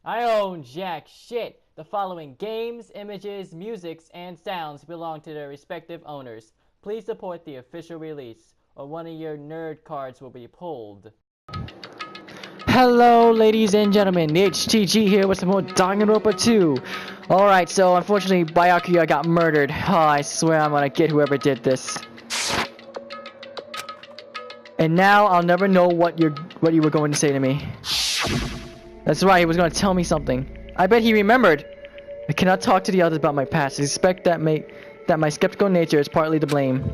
I own jack shit. The following games, images, musics, and sounds belong to their respective owners. Please support the official release, or one of your nerd cards will be pulled. Hello, ladies and gentlemen. HTG here with some more Danganronpa 2. Alright, so unfortunately, Byakuya got murdered. Oh, I swear I'm gonna get whoever did this. And now I'll never know what you were going to say to me. That's right, he was going to tell me something. I bet he remembered. I cannot talk to the others about my past. I suspect that my skeptical nature is partly to blame.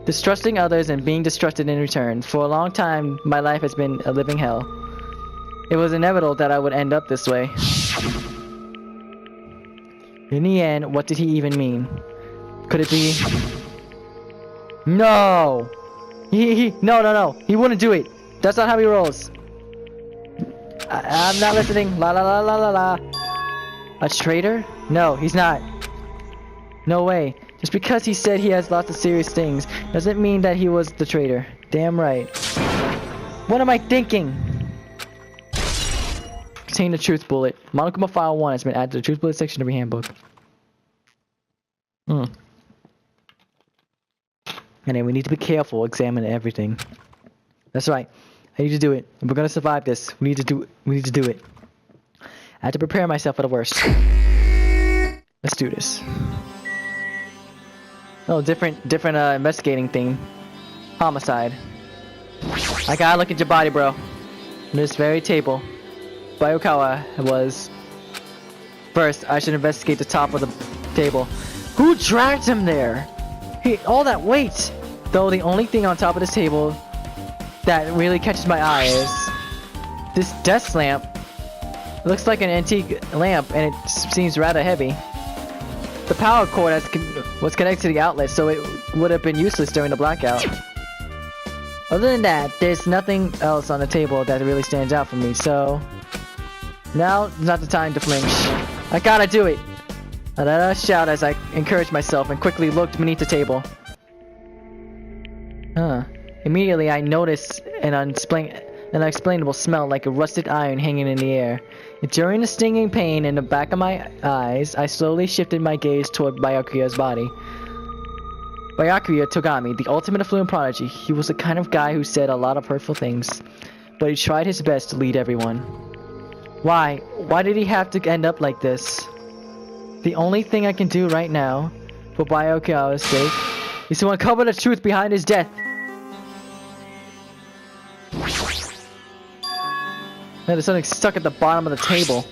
Distrusting others and being distrusted in return. For a long time, my life has been a living hell. It was inevitable that I would end up this way. In the end, what did he even mean? Could it be... No! No. He wouldn't do it. That's not how he rolls. I'm not listening. La la la la la la. A traitor? No, he's not. No way. Just because he said he has lots of serious things doesn't mean that he was the traitor. Damn right. What am I thinking? Contain the truth bullet. Monokuma file 1 has been added to the truth bullet section of your handbook. And then we need to be careful, examine everything. That's right. I need to do it. If we're gonna survive this, we need to do it. I have to prepare myself for the worst. Let's do this. Oh, different investigating thing. Homicide. I gotta look at your body, bro. On this very table, Byakuya was. First, I should investigate the top of the table. Who dragged him there? All that weight! Though the only thing on top of this table that really catches my eye is this desk lamp. It looks like an antique lamp and it seems rather heavy. The power cord was connected to the outlet, so it would have been useless during the blackout. Other than that, there's nothing else on the table that really stands out for me, so now's not the time to flinch. I gotta do it! I let out a shout as I encouraged myself and quickly looked beneath the table. Immediately I noticed an unexplainable smell like a rusted iron hanging in the air. During the stinging pain in the back of my eyes, I slowly shifted my gaze toward Byakuya's body. Byakuya Togami, the ultimate affluent prodigy. He was the kind of guy who said a lot of hurtful things, but he tried his best to lead everyone. Why? Why did he have to end up like this? The only thing I can do right now, for Byakuya's sake, is to uncover the truth behind his death. Now there's something stuck at the bottom of the table.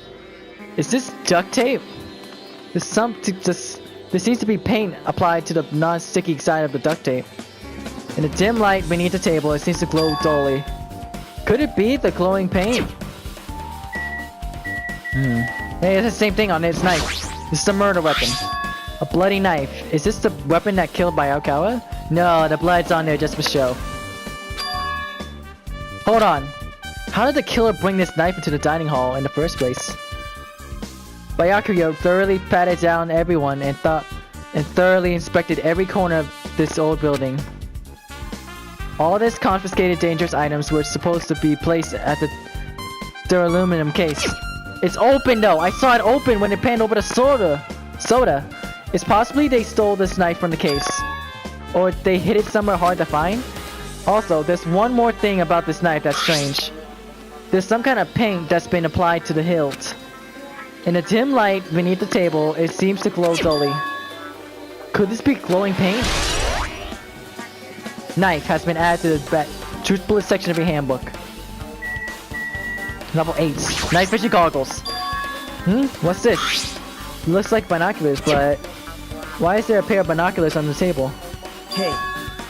Is this duct tape? There seems to be paint applied to the non-sticky side of the duct tape. In the dim light beneath the table, it seems to glow dully. Could it be the glowing paint? Hey, it's the same thing on this knife. This is a murder weapon. A bloody knife. Is this the weapon that killed Byakuya? No, the blood's on there just for show. Hold on. How did the killer bring this knife into the dining hall in the first place? Byakuya thoroughly patted down everyone and thoroughly inspected every corner of this old building. All this confiscated dangerous items were supposed to be placed at their aluminum case. It's open though! I saw it open when it panned over the soda! It's possibly they stole this knife from the case. Or they hid it somewhere hard to find. Also, there's one more thing about this knife that's strange. There's some kind of paint that's been applied to the hilt. In the dim light beneath the table, it seems to glow dully. Could this be glowing paint? Knife has been added to the truth bullet section of your handbook. Level 8. Night vision goggles. What's this? It looks like binoculars, but why is there a pair of binoculars on the table? Hey,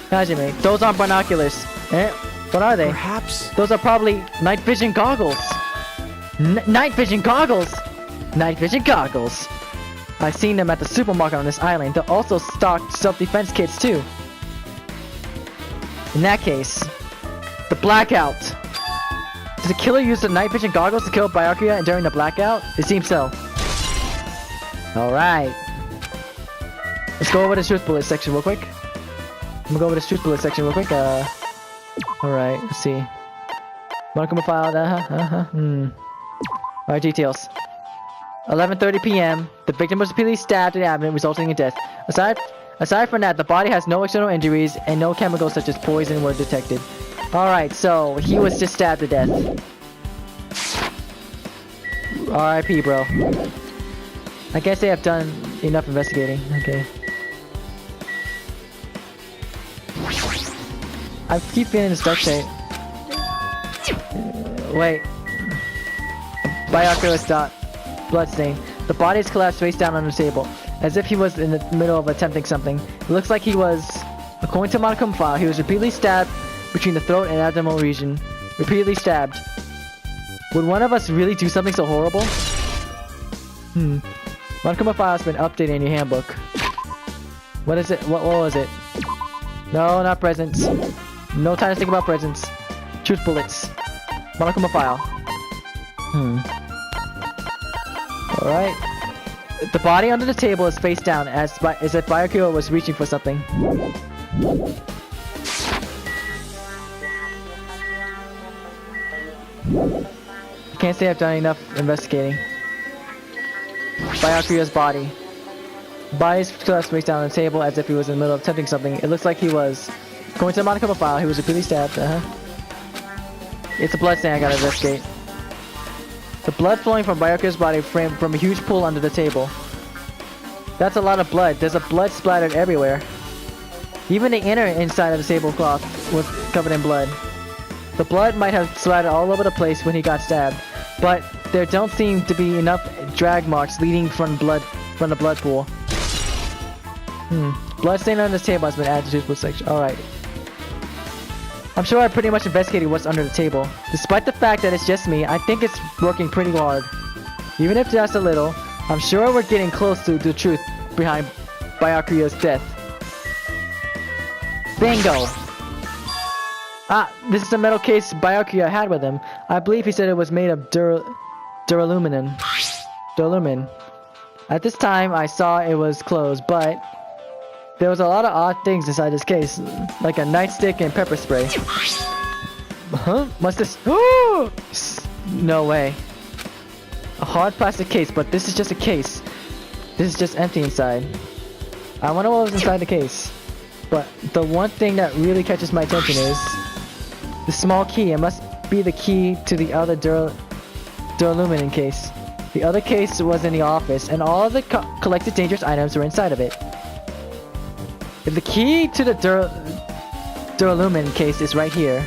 Hajime, those aren't binoculars. What are they? perhaps... Those are probably night vision goggles. Night vision goggles! Night vision goggles. I've seen them at the supermarket on this island. They're also stocked self-defense kits too. In that case, the blackout. Did the killer use the night vision goggles to kill Byakuya during the blackout? It seems so. Alright. Let's go over the truth bullet section real quick. I'm gonna go over the truth bullet section real quick. Alright, let's see. Monokuma file, Alright, details. 11:30 p.m. The victim was repeatedly stabbed in the abdomen, resulting in death. Aside from that, the body has no external injuries and no chemicals such as poison were detected. Alright, so he was just stabbed to death. R.I.P. bro. I guess they have done enough investigating. Okay. I keep feeling this duct tape. Wait. Bioculus dot bloodstain. The body is collapsed face down on the table, as if he was in the middle of attempting something. It looks like he was, according to Monochrome file, he was repeatedly stabbed between the throat and abdominal region. Repeatedly stabbed. Would one of us really do something so horrible? Monochrome file has been updated in your handbook. What is it? What was it? No, not presents. No time to think about presents. Truth bullets. Monochrome file. Alright. The body under the table is face down as if Byakuya was reaching for something. I can't say I've done enough investigating. Byakuya's body. Body's collapsed face down on the table as if he was in the middle of attempting something. It looks like he was. Going to the Monochrome file, he was repeatedly stabbed. It's a bloodstain I gotta investigate. The blood flowing from Byakuya's body framed from a huge pool under the table. That's a lot of blood. There's a blood splattered everywhere. Even the inner inside of the tablecloth was covered in blood. The blood might have splattered all over the place when he got stabbed, but there don't seem to be enough drag marks leading from the blood pool. Blood stain on this table has been added to the section. Alright. I'm sure I pretty much investigated what's under the table. Despite the fact that it's just me, I think it's working pretty hard. Even if just a little, I'm sure we're getting close to the truth behind Byakuya's death. Bingo! This is the metal case Byakuya had with him. I believe he said it was made of duralumin. At this time, I saw it was closed, but there was a lot of odd things inside this case, like a nightstick and pepper spray. What's this? No way. A hard plastic case, but this is just a case. This is just empty inside. I wonder what was inside the case. But the one thing that really catches my attention is the small key. It must be the key to the other duralumin case. The other case was in the office, and all of the collected dangerous items were inside of it. If the key to the duralumin case is right here,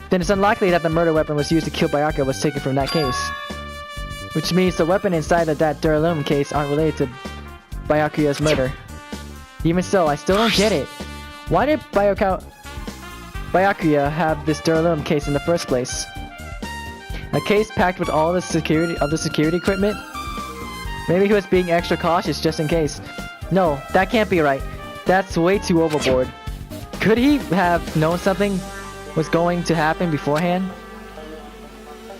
then it's unlikely that the murder weapon was used to kill Byakuya was taken from that case. Which means the weapon inside of that duralumin case aren't related to Byakuya's murder. Even so, I still don't get it. Why did Byakuya have this duralumin case in the first place? A case packed with all the security equipment? Maybe he was being extra cautious just in case. No, that can't be right. That's way too overboard. Could he have known something was going to happen beforehand?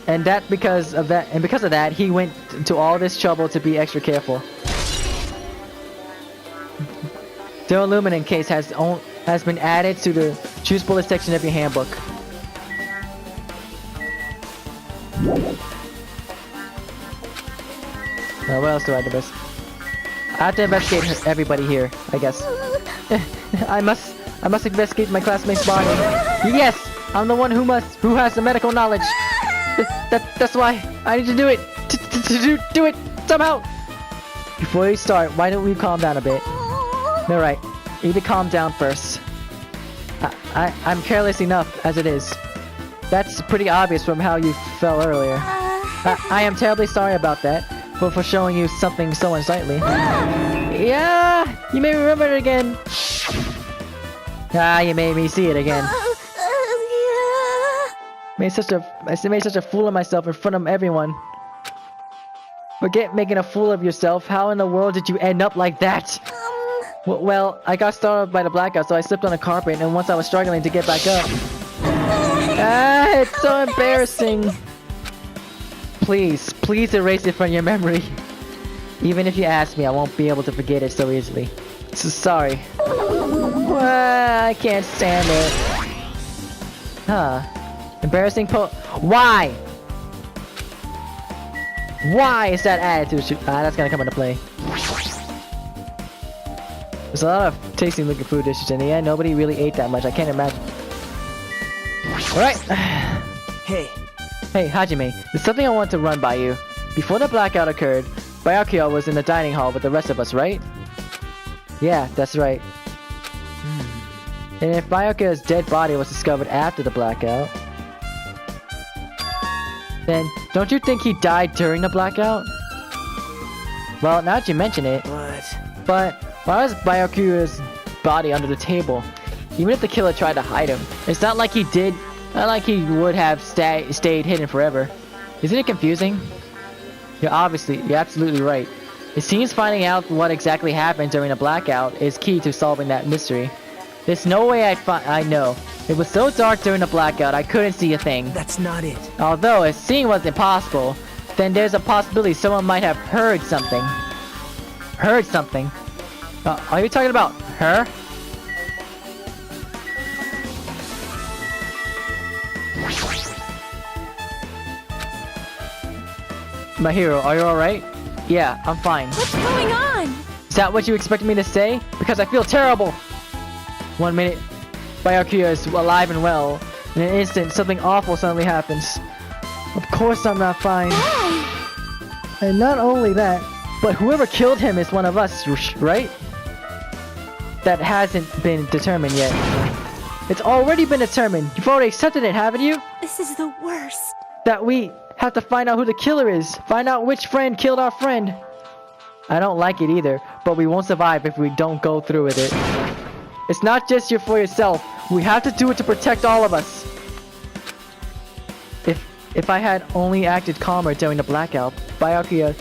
And because of that, he went to all this trouble to be extra careful. Duralumin case has been added to the choose bullet section of your handbook. Now, what else do I do best? I have to investigate everybody here, I guess. I must investigate my classmate's body. Yes, I'm the one who has the medical knowledge. That's why I need to do it. Do it somehow. Before we start, why don't we calm down a bit? All right, you need to calm down first. I'm careless enough as it is. That's pretty obvious from how you fell earlier. I am terribly sorry about that, but for showing you something so unsightly. Yeah, you made me remember it again. You made me see it again. I made such a fool of myself in front of everyone. Forget making a fool of yourself. How in the world did you end up like that? Well, I got startled by the blackout, so I slipped on the carpet, and once I was struggling to get back up. It's so embarrassing. Please erase it from your memory. Even if you ask me, I won't be able to forget it so easily. So sorry. I can't stand it. Embarrassing Why? Why is that attitude? That's gonna come into play. There's a lot of tasty looking food dishes in the end. Nobody really ate that much. I can't imagine. Alright. Hey. Hey, Hajime. There's something I want to run by you. Before the blackout occurred, Byakuya was in the dining hall with the rest of us, right? Yeah, that's right. And if Byakuya's dead body was discovered after the blackout, then don't you think he died during the blackout? Well, now that you mention it. What? But why was Byakuya's body under the table? Even if the killer tried to hide him, it's not like he did. Not like he would have stayed hidden forever. Isn't it confusing? You're absolutely right. It seems finding out what exactly happened during the blackout is key to solving that mystery. There's no way I know. It was so dark during the blackout, I couldn't see a thing. That's not it. Although, if seeing was impossible, then there's a possibility someone might have heard something. Heard something? Are you talking about her? My hero, are you alright? Yeah, I'm fine. What's going on? Is that what you expected me to say? Because I feel terrible! 1 minute, Byakuya is alive and well. In an instant, something awful suddenly happens. Of course I'm not fine. Why? And not only that, but whoever killed him is one of us, right? That hasn't been determined yet. It's already been determined. You've already accepted it, haven't you? This is the worst. That we have to find out who the killer is. Find out which friend killed our friend. I don't like it either, but we won't survive if we don't go through with it. It's not just you for yourself. We have to do it to protect all of us. If I had only acted calmer during the blackout, Byakuya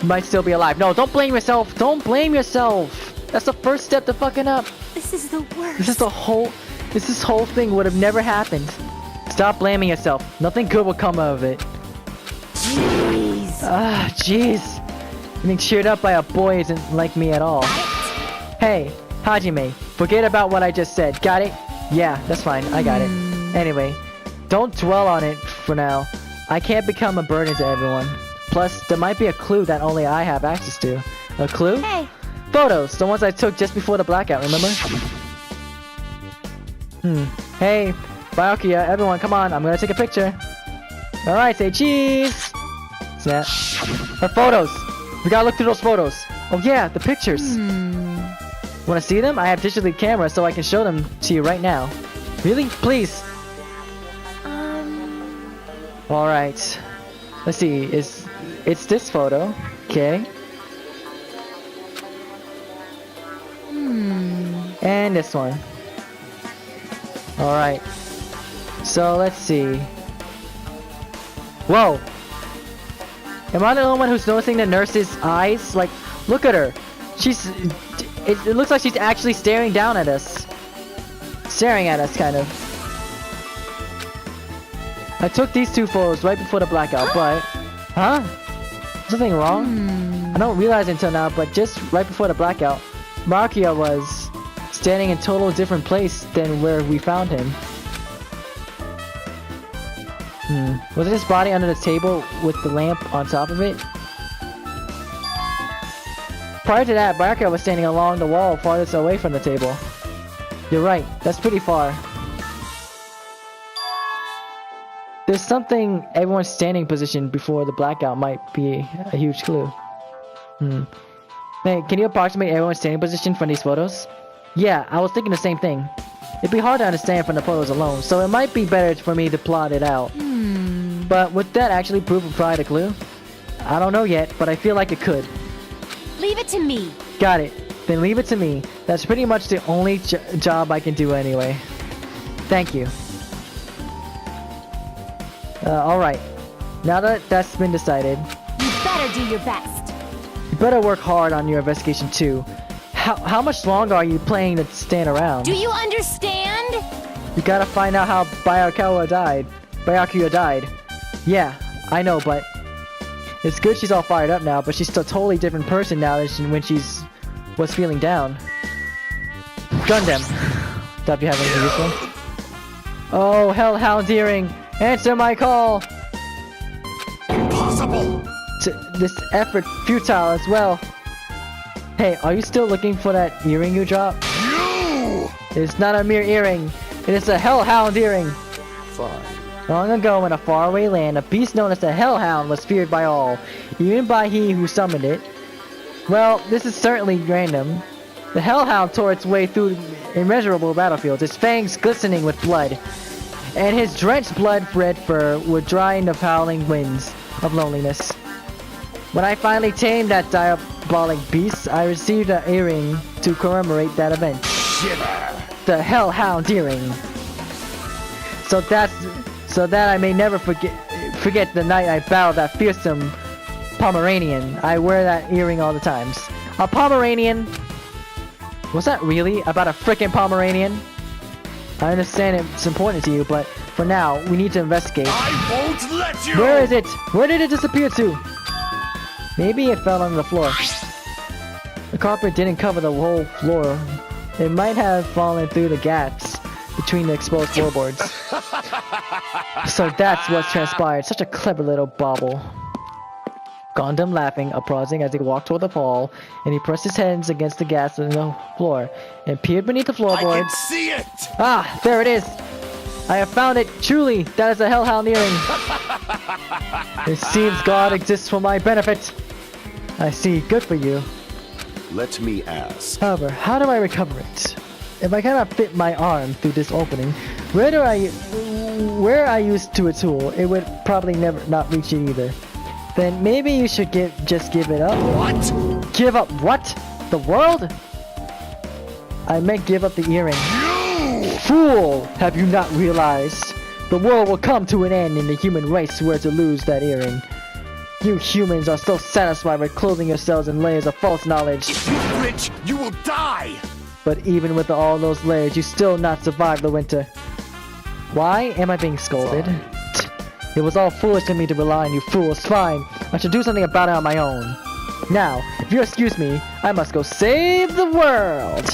might still be alive. No, don't blame yourself. Don't blame yourself. That's the first step to fucking up. This is the worst. This whole thing would have never happened. Stop blaming yourself. Nothing good will come out of it. Jeez. Jeez. Being cheered up by a boy isn't like me at all. Hey, Hajime, forget about what I just said. Got it? Yeah, that's fine. I got it. Anyway, don't dwell on it for now. I can't become a burden to everyone. Plus, there might be a clue that only I have access to. A clue? Hey. Photos, the ones I took just before the blackout, remember? Hey, Byakuya, everyone, come on, I'm gonna take a picture. Alright, say cheese! Snap. Her photos! We gotta look through those photos. Oh yeah, the pictures. Wanna see them? I have digital camera so I can show them to you right now. Really? Please. Alright. Let's see, it's this photo. Okay. And this one. Alright. So let's see. Whoa! Am I the only one who's noticing the nurse's eyes? Like, look at her. It looks like she's actually staring down at us. Staring at us, kind of. I took these two photos right before the blackout, but... Huh? Something wrong? I don't realize it until now, but just right before the blackout, Byakuya was standing in a total different place than where we found him. Wasn't his body under the table with the lamp on top of it? Prior to that, Byakuya was standing along the wall farthest away from the table. You're right, that's pretty far. There's something everyone's standing position before the blackout might be a huge clue. Hey, can you approximate everyone's standing position from these photos? Yeah, I was thinking the same thing. It'd be hard to understand from the photos alone, so it might be better for me to plot it out. But would that actually prove a provide a clue? I don't know yet, but I feel like it could. Leave it to me. Got it. Then leave it to me. That's pretty much the only job I can do anyway. Thank you. Alright. Now that that's been decided... You better do your best. You better work hard on your investigation too. How much longer are you planning to stand around? Do you understand? You gotta find out how Byakuya died. Yeah, I know, but... It's good she's all fired up now, but she's a totally different person now than when was feeling down. Gundam. Stop you having to this one. Oh, hell, how endearing! Answer my call! Impossible! this effort futile as well. Hey, are you still looking for that earring you dropped? You! It's not a mere earring. It is a hellhound earring. Fine. Long ago in a faraway land, a beast known as the Hellhound was feared by all, even by he who summoned it. Well, this is certainly random. The Hellhound tore its way through immeasurable battlefields, its fangs glistening with blood, and his drenched blood-red fur would dry in the howling winds of loneliness. When I finally tamed that diabolic beast, I received an earring to commemorate that event. Shiver. The Hellhound earring. So that I may never forget the night I battled that fearsome Pomeranian. I wear that earring all the times. A Pomeranian? Was that really about a frickin' Pomeranian? I understand it's important to you, but for now, we need to investigate. I won't let you! Where is it? Where did it disappear to? Maybe it fell on the floor. The carpet didn't cover the whole floor. It might have fallen through the gaps between the exposed floorboards. So that's what's transpired. Such a clever little bauble. Gondam laughing, applauding as he walked toward the fall, and he pressed his hands against the gas on the floor and peered beneath the I floorboards. can see it! Ah, there it is! I have found it! Truly, that is a Hellhound earring! It seems God exists for my benefit! I see, good for you. Let me ask. However, how do I recover it? If I cannot fit my arm through this opening, where I used to a tool, it would probably never not reach it either. Then maybe you should just give it up. What? Give up what? The world? I meant give up the earring. You! Fool! Have you not realized? The world will come to an end and the human race were to lose that earring. You humans are so satisfied with clothing yourselves in layers of false knowledge. If you flinch, you will die! But even with all those layers, you still not survive the winter. Why am I being scolded? It was all foolish of me to rely on you fools. Fine, I should do something about it on my own. Now, if you excuse me, I must go save the world.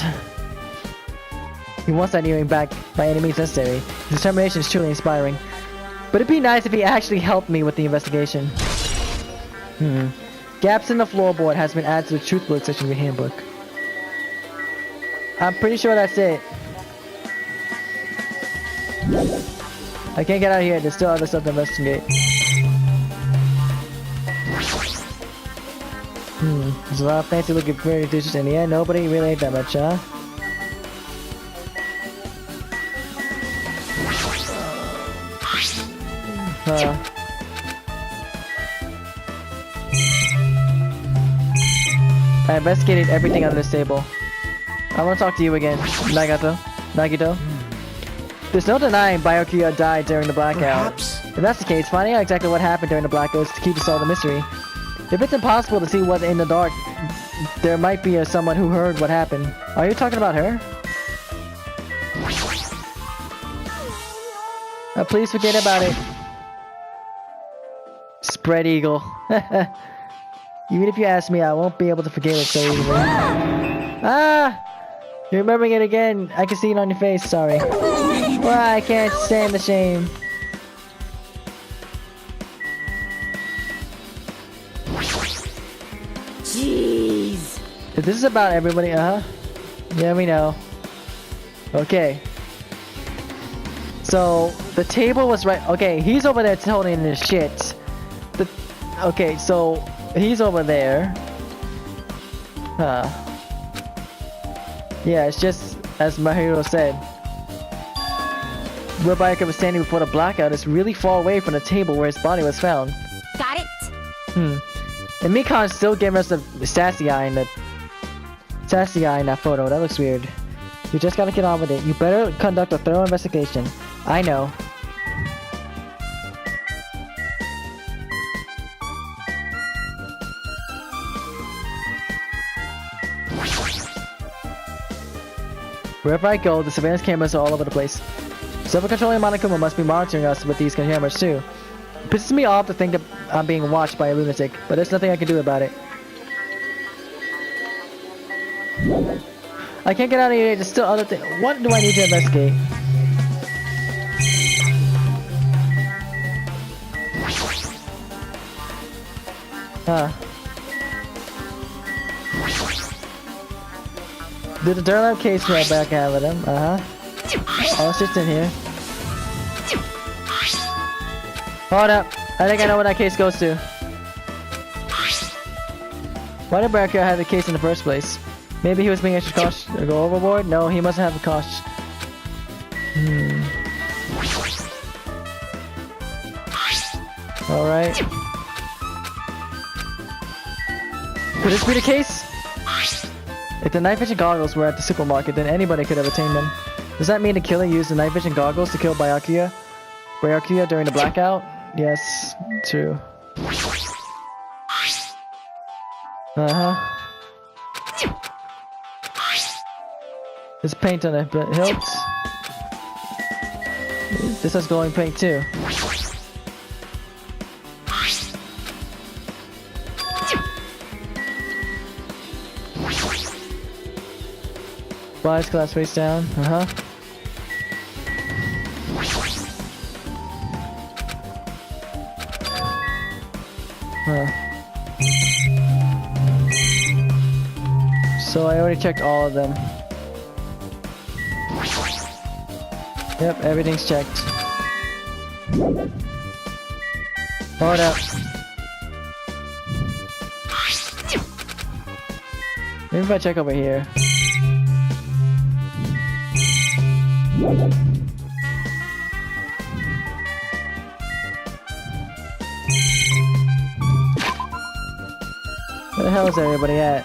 He wants that earring back by any means necessary. His determination is truly inspiring. But it'd be nice if he actually helped me with the investigation. Gaps in the floorboard has been added to the truth book section of your handbook. I'm pretty sure that's it. I can't get out of here. There's still other stuff to investigate. There's a lot of fancy looking pretty dishes in the end. Nobody really ate that much, huh? I investigated everything under this table. I want to talk to you again, Nagito. There's no denying Byakuya died during the blackout. Perhaps. If that's the case, finding out exactly what happened during the blackout is to keep us all the mystery. If it's impossible to see what's in the dark, there might be someone who heard what happened. Are you talking about her? Please forget about it. Spread eagle. Even if you ask me, I won't be able to forget it so easily. Ah! You're remembering it again. I can see it on your face. Sorry. Well, I can't stand the shame. Jeez. If this is about everybody, yeah, we know. Okay. So the table was right. Okay, he's over there holding his shit. Okay, so he's over there. Yeah, it's just as my hero said. Where Byakuya was standing before the blackout is really far away from the table where his body was found. Got it? And Mikan's still giving us the sassy eye in that photo. That looks weird. You just gotta get on with it. You better conduct a thorough investigation. I know. Wherever I go, the surveillance cameras are all over the place. Self-controlling Monokuma must be monitoring us with these cameras too. It pisses me off to think that I'm being watched by a lunatic, but there's nothing I can do about it. I can't get out of here, there's still other things. What do I need to investigate? Huh. Did the Durlap case right back out with him? Oh, it's just in here. Hold up. I think I know where that case goes to. Why did Baraka have the case in the first place? Maybe he was being extra cautious or go overboard? No, he mustn't have the cautious. Alright. Could this be the case? If the night vision goggles were at the supermarket, then anybody could have attained them. Does that mean the killer used the night vision goggles to kill Byakuya during the blackout? Yes, true. There's paint on it, but hilts. This has glowing paint too. Flies glass face down. So I already checked all of them. Yep, everything's checked. Hold up. Maybe if I check over here. Where the hell is everybody at?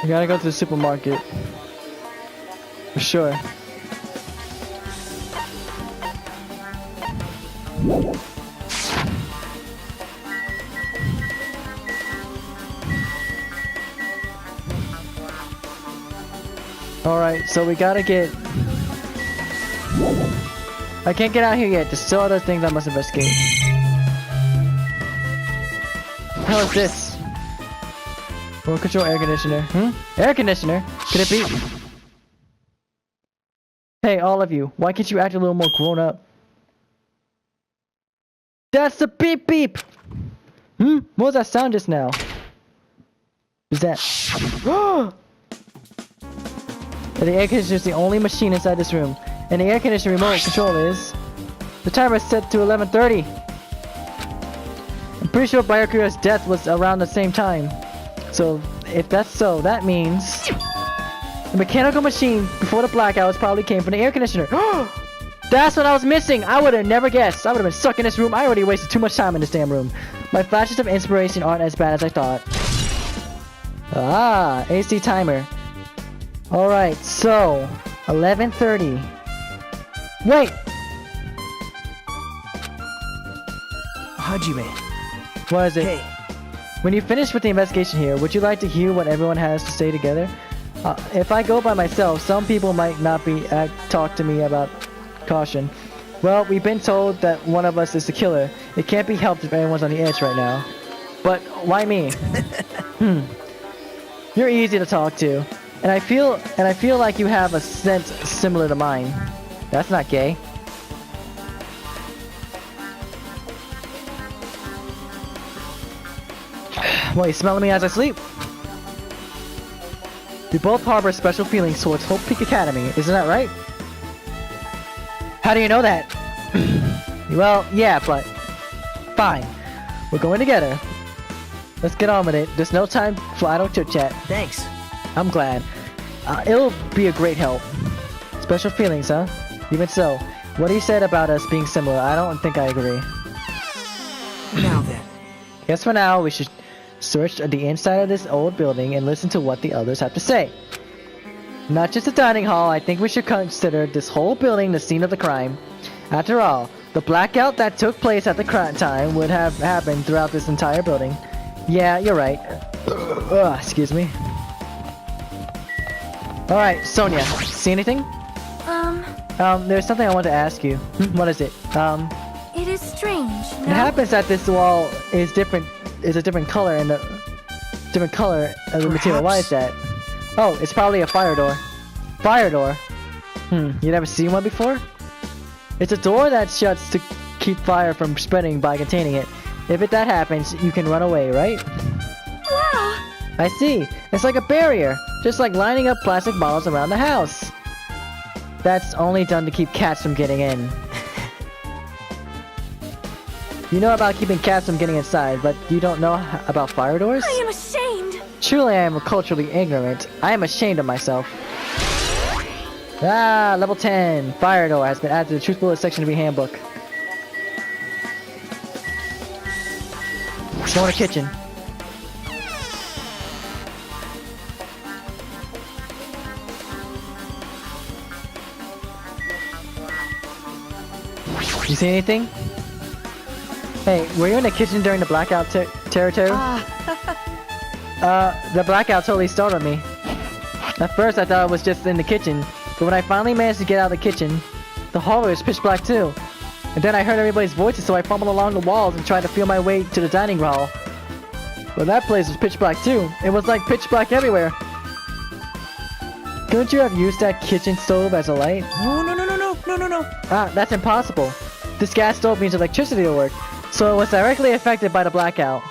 We gotta go to the supermarket. For sure. Alright, so we gotta get... I can't get out here yet. There's still other things I must investigate. What the hell is this? Remote control air conditioner. Air conditioner? Could it be? Hey, all of you. Why can't you act a little more grown up? That's the beep beep! What was that sound just now? Is that... The air conditioner is the only machine inside this room. And the air conditioner remote control is... The timer is set to 11:30. I'm pretty sure Byakuya's death was around the same time. So, if that's so, that means... The mechanical machine before the blackouts probably came from the air conditioner. That's what I was missing! I would have never guessed. I would have been stuck in this room. I already wasted too much time in this damn room. My flashes of inspiration aren't as bad as I thought. Ah, AC timer. Alright, so... 11:30. Wait! Hajime. What is it? Hey. When you finish with the investigation here, would you like to hear what everyone has to say together? If I go by myself, some people might not talk to me about caution. Well, we've been told that one of us is the killer. It can't be helped if anyone's on the edge right now. But why me? You're easy to talk to, and I feel like you have a sense similar to mine. That's not gay. What, you smelling me as I sleep? We both harbor special feelings towards Hope Peak Academy, isn't that right? How do you know that? Well, yeah, but... Fine. We're going together. Let's get on with it. There's no time for idle chit-chat. Thanks. I'm glad. It'll be a great help. Special feelings, huh? Even so, what he said about us being similar, I don't think I agree. Now then. Guess for now, we should search the inside of this old building and listen to what the others have to say. Not just the dining hall, I think we should consider this whole building the scene of the crime. After all, the blackout that took place at the crime time would have happened throughout this entire building. Yeah, you're right. Excuse me. Alright, Sonia, see anything? There's something I want to ask you. What is it? It is strange. It happens that this wall is different, is a different color and the different color of the material. Why is that? Oh, it's probably a fire door. Fire door. You never seen one before? It's a door that shuts to keep fire from spreading by containing it. If that happens, you can run away, right? Wow. I see. It's like a barrier, just like lining up plastic bottles around the house. That's only done to keep cats from getting in. You know about keeping cats from getting inside, but you don't know about fire doors? I am ashamed. Truly, I am culturally ignorant. I am ashamed of myself. Ah, level 10. Fire door has been added to the Truth Bullet section of your handbook. Explore the kitchen. You see anything? Hey, were you in the kitchen during the blackout territory? The blackout totally startled me. At first I thought it was just in the kitchen, but when I finally managed to get out of the kitchen, the hallway was pitch black too. And then I heard everybody's voices, so I fumbled along the walls and tried to feel my way to the dining hall. But that place was pitch black too. It was like pitch black everywhere. Couldn't you have used that kitchen stove as a light? No. Ah, that's impossible. This gas stove needs electricity to work, so it was directly affected by the blackout.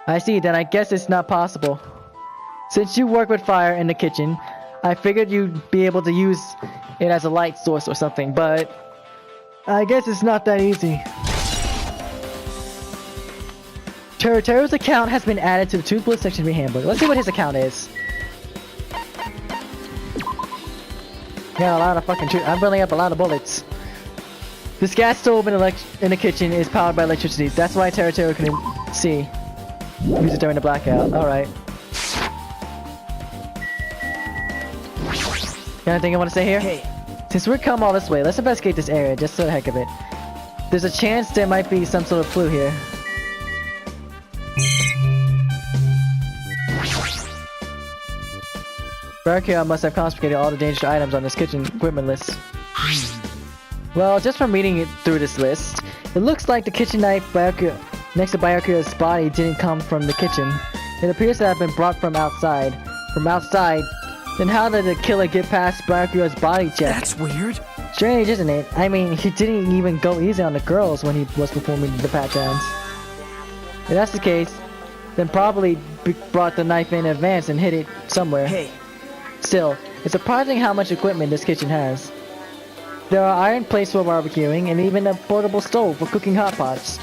I see, then I guess it's not possible. Since you work with fire in the kitchen, I figured you'd be able to use it as a light source or something, but I guess it's not that easy. Teru's account has been added to the Truth Bullet section of your handbook. Let's see what his account is. Yeah, a lot of fucking truth. I'm building up a lot of bullets. This gas stove in the kitchen is powered by electricity. That's why Teru can see. Use it during the blackout. Alright. Got anything you want to say here? Hey. Since we've come all this way, let's investigate this area just for the heck of it. There's a chance there might be some sort of clue here. Barakia must have confiscated all the dangerous items on this kitchen equipment list. Well, just from reading it through this list, it looks like the kitchen knife next to Byakuya's body didn't come from the kitchen. It appears to have been brought from outside. From outside? Then how did the killer get past Byakuya's body check? That's weird. Strange, isn't it? I mean, he didn't even go easy on the girls when he was performing the pat-downs. If that's the case, then probably brought the knife in advance and hid it somewhere. Hey. Still, it's surprising how much equipment this kitchen has. There are iron plates for barbecuing and even a portable stove for cooking hot pots.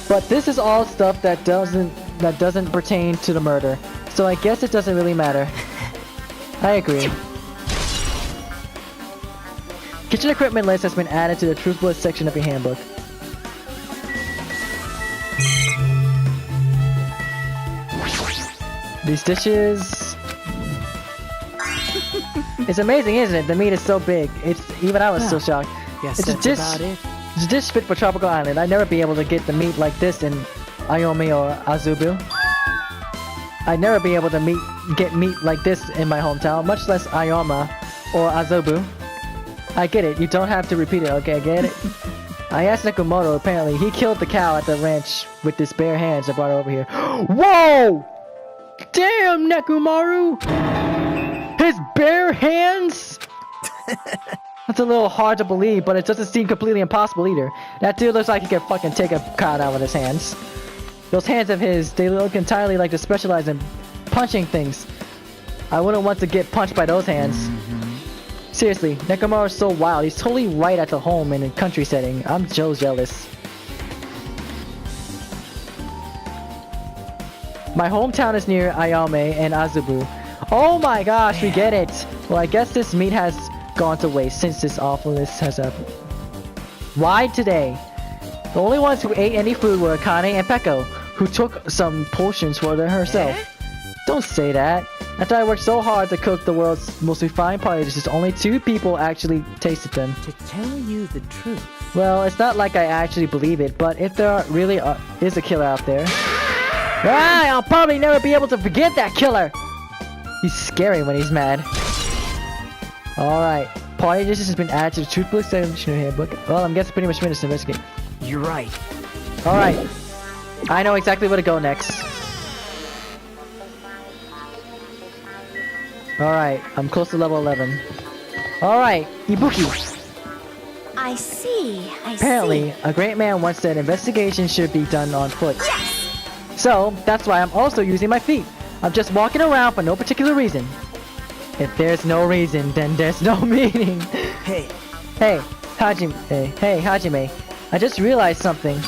But this is all stuff that doesn't pertain to the murder, so I guess it doesn't really matter. I agree. Kitchen equipment list has been added to the Truth Bullet section of your handbook. These dishes... It's amazing, isn't it? The meat is so big. Even I was still shocked. Yes, It's a that's dish. about it. It's a dish fit for tropical island. I'd never be able to get the meat like this in Aomi or Azubu. I'd never be able to get meat like this in my hometown, much less Ayoma or Azubu. I get it. You don't have to repeat it. Okay, I get it. I asked Nekomoto. Apparently, he killed the cow at the ranch with his bare hands and brought it over here. Whoa! Damn, Nekomaru! His bare hands? That's a little hard to believe, but it doesn't seem completely impossible either. That dude looks like he could fucking take a cow down with his hands. Those hands of his, they look entirely like they specialize in punching things. I wouldn't want to get punched by those hands. Seriously, Nekomaru is so wild. He's totally right at the home in a country setting. I'm so jealous. My hometown is near Ayame and Azubu. Oh my gosh, we get it! Well, I guess this meat has gone to waste since this awfulness has happened. Why today? The only ones who ate any food were Akane and Peko, who took some portions for herself. Don't say that. After I worked so hard to cook the world's most refined party dishes, only 2 people actually tasted them. To tell you the truth. Well, it's not like I actually believe it, but if there really is a killer out there... Ah, I'll probably never be able to forget that killer! He's scary when he's mad. Alright, party dishes has been added to the Truth Bullet section handbook. Well, I'm guessing pretty much finished to investigate. You're right. Alright. I know exactly where to go next. Alright, I'm close to level 11. Alright, Ibuki. I see. Apparently, a great man once said investigation should be done on foot. Yes! So, that's why I'm also using my feet. I'm just walking around for no particular reason. If there's no reason, then there's no meaning. Hey, Hey, Hajime. Hey, Hajime. I just realized something.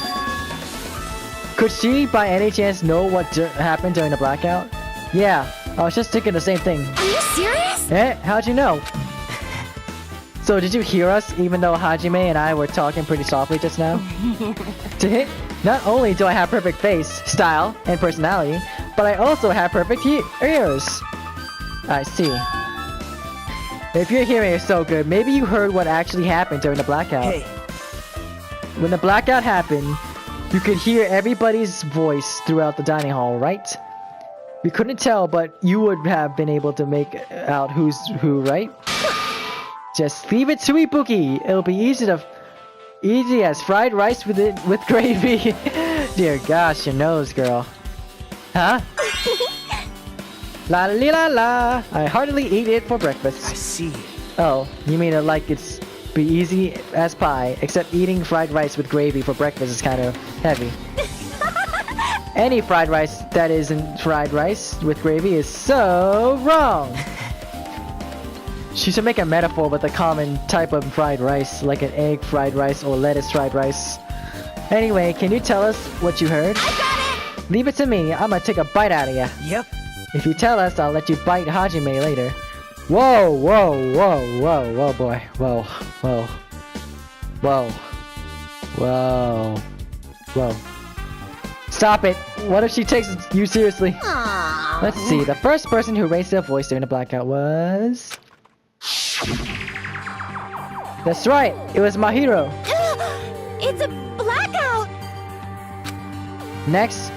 Could she, by any chance, know what happened during the blackout? Yeah, I was just thinking the same thing. Are you serious? Eh? How'd you know? So did you hear us, even though Hajime and I were talking pretty softly just now? Not only do I have perfect face, style, and personality, but I also have perfect ears. I see. If your hearing is so good, maybe you heard what actually happened during the blackout. hey. When the blackout happened, you could hear everybody's voice throughout the dining hall, right? We couldn't tell, but you would have been able to make out who's who, right? Just leave it to Ibuki. It'll be easy as fried rice with gravy. Dear gosh, your nose, girl. Huh? La li la la. I heartily eat it for I breakfast. see. Oh, you mean it like it's be easy as pie, except eating fried rice with gravy for breakfast is kind of heavy. Any fried rice that isn't fried rice with gravy is so wrong. She should make a metaphor with a common type of fried rice, like an egg fried rice or lettuce fried rice. Anyway, can you tell us what you heard? I got it! Leave it to me, I'm gonna take a bite out of ya. Yep. If you tell us, I'll let you bite Hajime later. Whoa, whoa, whoa, whoa, whoa, boy. Whoa, whoa. Whoa. Whoa. Whoa. Stop it! What if she takes you seriously? Aww. Let's see, the first person who raised their voice during the blackout was... That's right, it was Mahiro. It's a blackout! Next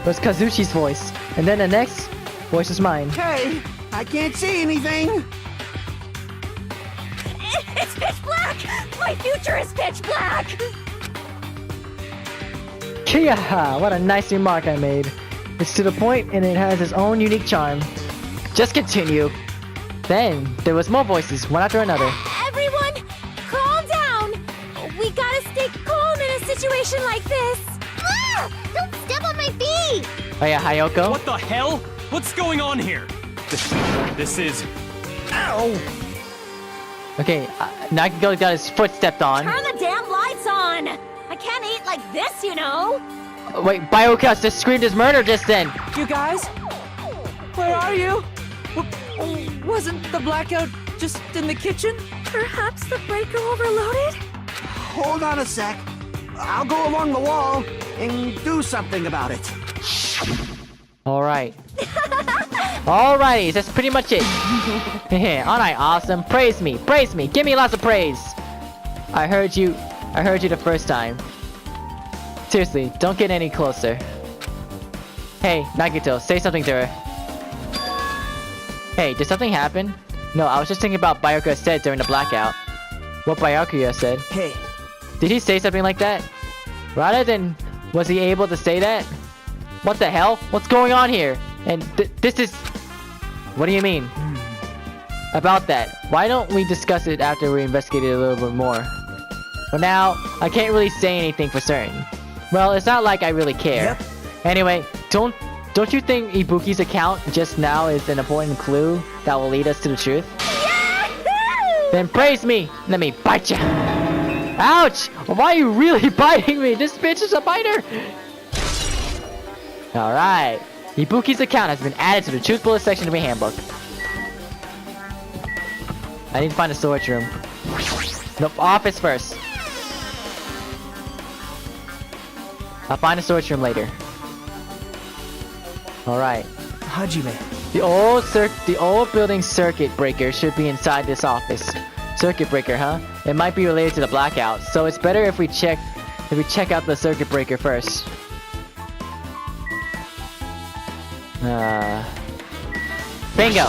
was Kazuchi's voice, and then the next voice was mine. Hey, I can't see anything. It's pitch black! My future is pitch black! Kia! What a nice remark I made. It's to the point and it has its own unique charm. Just continue. Then, there was more voices, one after another. Everyone, calm down! We gotta stay calm in a situation like this! Ah! Don't step on my feet! Oh yeah, Hayoko? What the hell? What's going on here? This is... Ow! Okay, Nagiko got his foot stepped on. Turn the damn lights on! I can't eat like this, you know! Wait, Biokas just screamed his murder just then! You guys? Where are you? Wasn't the blackout just in the kitchen? Perhaps the breaker overloaded? Hold on a sec. I'll go along the wall and do something about it. Alright. Alrighty, that's pretty much it. Alright, awesome. Praise me, give me lots of praise. I heard you the first time. Seriously, don't get any closer. Hey, Nagito, say something to her. Hey, did something happen? No, I was just thinking about Byakuya said during the blackout. What Byakuya said. Hey, Did he say something like that? Rather than, was he able to say that? What the hell? What's going on here? And this is... What do you mean? About that, why don't we discuss it after we investigate it a little bit more? For now, I can't really say anything for certain. Well, it's not like I really care. Yep. Anyway, don't you think Ibuki's account just now is an important clue that will lead us to the truth? Yahoo! Then praise me! Let me bite ya! Ouch! Why are you really biting me? This bitch is a biter! Alright. Ibuki's account has been added to the Truth Bullet section of my handbook. I need to find a storage room. The office first. I'll find a storage room later. Alright. Hajime. The old building circuit breaker should be inside this office. Circuit breaker, huh? It might be related to the blackout, so it's better if we check out the circuit breaker first. Bingo!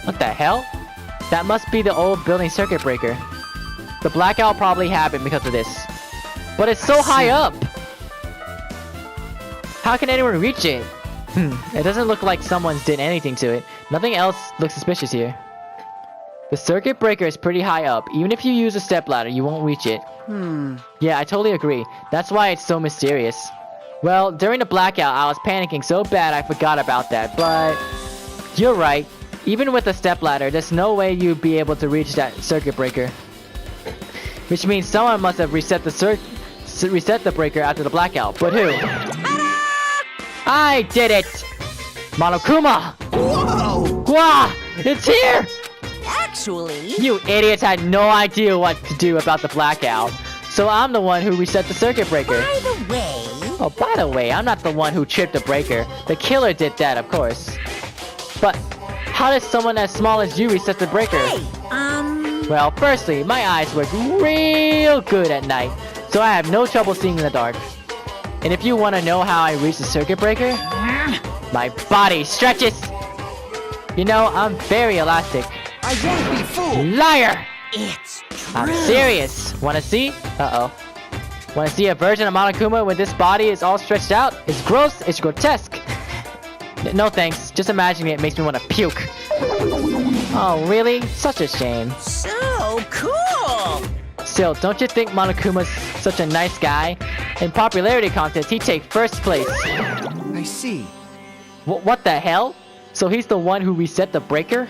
What the hell? That must be the old building circuit breaker. The blackout probably happened because of this. But it's so high up! How can anyone reach it? It doesn't look like someone's did anything to it. Nothing else looks suspicious here. The circuit breaker is pretty high up. Even if you use a stepladder, you won't reach it. Yeah, I totally agree. That's why it's so mysterious. Well, during the blackout, I was panicking so bad I forgot about that, but... You're right. Even with a stepladder, there's no way you'd be able to reach that circuit breaker. Which means someone must have reset the breaker after the blackout. But who? I did it! Monokuma! Whoa! Wah! It's here! Actually... You idiots had no idea what to do about the blackout. So I'm the one who reset the circuit breaker. By the way... Oh, by the way, I'm not the one who tripped the breaker. The killer did that, of course. But how does someone as small as you reset the breaker? Hey, Well, firstly, my eyes work real good at night, so I have no trouble seeing in the dark. And if you want to know how I reach the circuit breaker, my body stretches. You know, I'm very elastic. I won't be fooled! Liar! It's I'm serious. Wanna see? Uh-oh. Wanna see a version of Monokuma when this body is all stretched out? It's gross, it's grotesque. No thanks, just imagining it makes me want to puke. Oh, really? Such a shame. so cool! Still, don't you think Monokuma's such a nice guy? In popularity contest, he'd take first place. I see. What the hell? So he's the one who reset the breaker?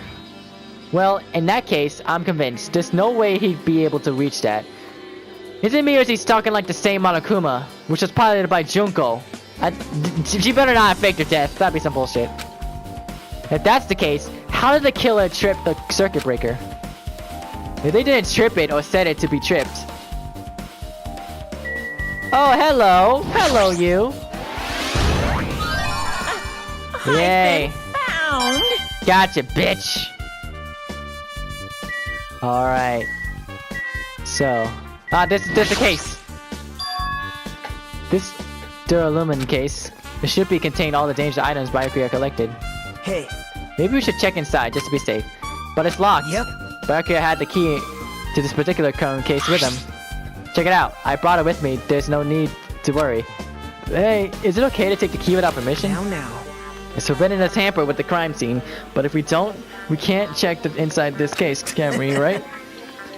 Well, in that case, I'm convinced. There's no way he'd be able to reach that. Is it me or is he talking like the same Monokuma, which was piloted by Junko? She better not have faked her death. That'd be some bullshit. If that's the case, how did the killer trip the circuit breaker? If they didn't trip it or set it to be tripped. Oh, hello. Hello, you. Yay. Found! Gotcha, bitch. Alright. So. This is the case. This duralumin case. It should be contain all the dangerous items Byakuya collected. Hey. Maybe we should check inside just to be safe. But it's locked. Yep. Byakuya had the key to this particular cone case with him. Check it out. I brought it with me. There's no need to worry. Hey, is it okay to take the key without permission? Now. It's forbidden to tamper with the crime scene, but if we don't, we can't check the inside this case, can we, right?